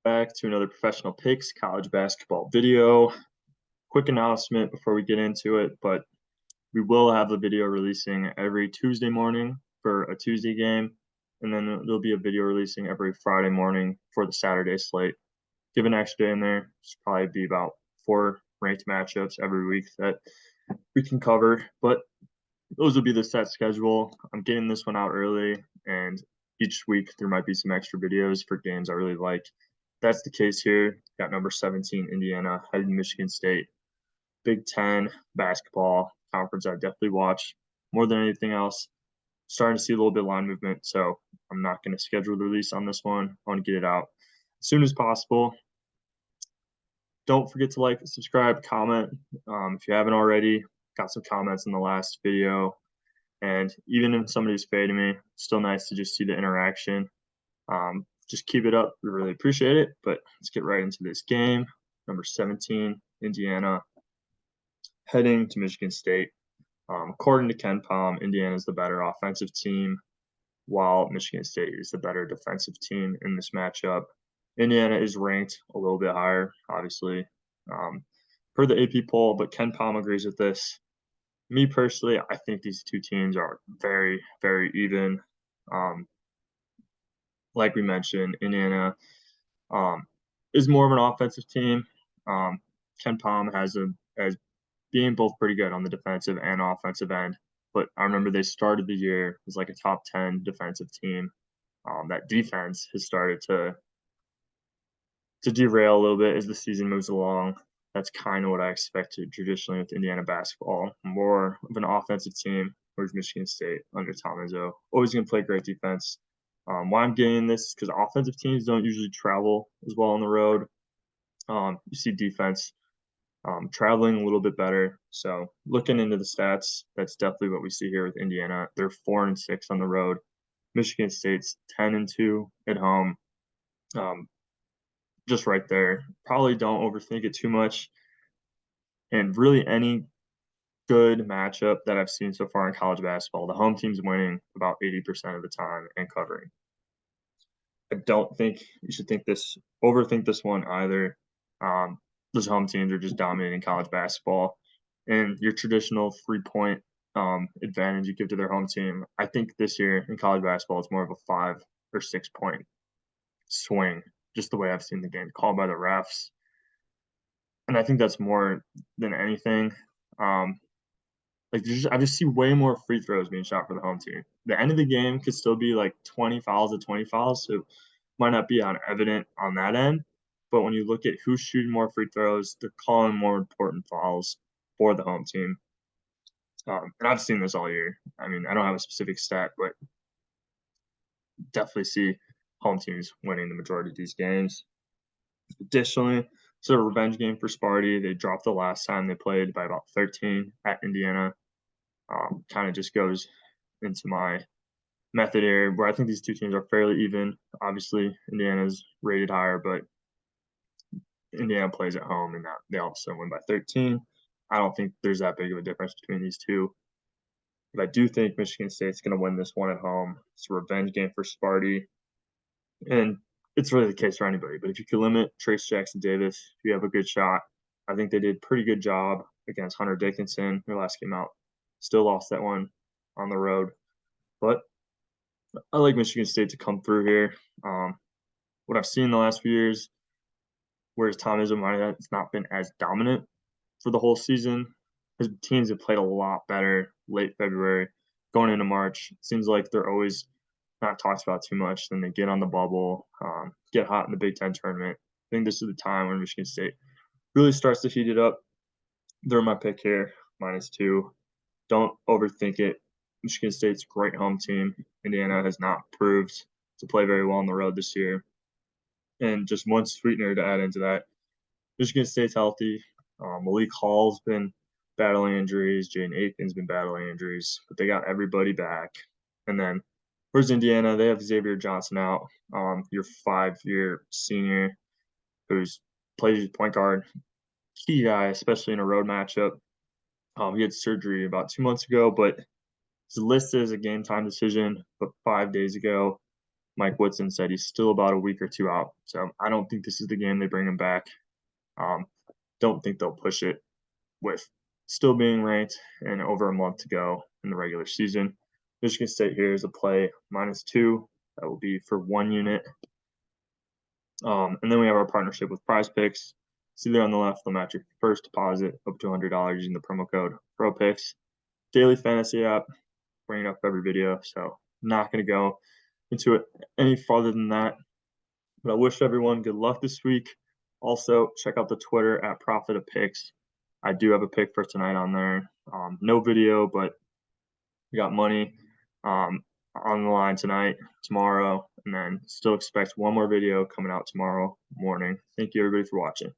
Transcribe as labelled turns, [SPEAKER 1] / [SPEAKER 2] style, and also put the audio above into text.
[SPEAKER 1] back to another Professional Picks college basketball video. Quick announcement before we get into it, but we will have the video releasing every Tuesday morning for a Tuesday game, and then there'll be a video releasing every Friday morning for the Saturday slate. Give an extra day in there. Should probably be about 4 ranked matchups every week that we can cover, but those will be the set schedule. I'm getting this one out early, and each week there might be some extra videos for games I really like. That's the case here. Got number 17 Indiana heading to Michigan State. Big Ten basketball conference I definitely watch more than anything else. Starting to see a little bit of line movement, so I'm not going to schedule the release on this one. I want to get it out as soon as possible. Don't forget to like, subscribe, comment if you haven't already. Got some comments in the last video, and even if somebody's fading me, still nice to just see the interaction. Just keep it up. We really appreciate it. But let's get right into this game. Number 17, Indiana, heading to Michigan State. According to Ken Palm, Indiana is the better offensive team, while Michigan State is the better defensive team in this matchup. Indiana is ranked a little bit higher, obviously, per the AP poll, but Ken Palm agrees with this. Me personally, I think these two teams are very, very even. Like we mentioned, Indiana is more of an offensive team. Ken Palm has being both pretty good on the defensive and offensive end. But I remember they started the year as like a top 10 defensive team. That defense has started to derail a little bit as the season moves along. That's kind of what I expected traditionally with Indiana basketball. More of an offensive team, whereas Michigan State under Tom Izzo always going to play great defense. Why I'm getting this is because offensive teams don't usually travel as well on the road. You see defense traveling a little bit better. So looking into the stats, that's definitely what we see here with Indiana. They're 4-6 on the road. Michigan State's 10-2 at home. Just right there. Probably don't overthink it too much. And really any good matchup that I've seen so far in college basketball, the home team's winning about 80% of the time and covering. I don't think you should overthink this one either. Those home teams are just dominating college basketball, and your traditional 3-point advantage you give to their home team. I think this year in college basketball, it's more of a 5 or 6 point swing, just the way I've seen the game called by the refs. And I think that's more than anything. I just see way more free throws being shot for the home team. The end of the game could still be like 20 fouls to 20 fouls, so might not be evident on that end. But when you look at who's shooting more free throws, they're calling more important fouls for the home team. And I've seen this all year. I mean, I don't have a specific stat, but definitely see home teams winning the majority of these games. Additionally, it's a revenge game for Sparty. They dropped the last time they played by about 13 at Indiana. Kind of just goes into my method here, where I think these two teams are fairly even. Obviously, Indiana's rated higher, but Indiana plays at home, and they also win by 13. I don't think there's that big of a difference between these two. But I do think Michigan State's going to win this one at home. It's a revenge game for Sparty. And it's really the case for anybody. But if you can limit Trace Jackson Davis, you have a good shot. I think they did a pretty good job against Hunter Dickinson their last game out. Still lost that one on the road. But I like Michigan State to come through here. What I've seen the last few years, whereas Tom Izzo might have not been as dominant for the whole season, his teams have played a lot better late February, going into March. It seems like they're always not talked about too much. Then they get on the bubble, get hot in the Big Ten tournament. I think this is the time when Michigan State really starts to heat it up. They're my pick here, -2. Don't overthink it. Michigan State's a great home team. Indiana has not proved to play very well on the road this year. And just one sweetener to add into that, Michigan State's healthy. Malik Hall's been battling injuries. Jaden Aiken's been battling injuries, but they got everybody back. And then where's Indiana? They have Xavier Johnson out, your 5-year senior who's plays point guard, key guy, especially in a road matchup. He had surgery about 2 months ago, but he's listed as a game time decision. But 5 days ago, Mike Woodson said he's still about a week or two out. So I don't think this is the game they bring him back. Don't think they'll push it with still being ranked and over a month to go in the regular season. Michigan State here is a play -2. That will be for 1 unit. And then we have our partnership with Prize Picks. See there on the left, they'll match your first deposit up to $100 using the promo code PROPICS. Daily fantasy app, bring it up every video, so not going to go into it any farther than that. But I wish everyone good luck this week. Also, check out the Twitter at Profit of Picks. I do have a pick for tonight on there. No video, but we got money on the line tonight, tomorrow, and then still expect one more video coming out tomorrow morning. Thank you, everybody, for watching.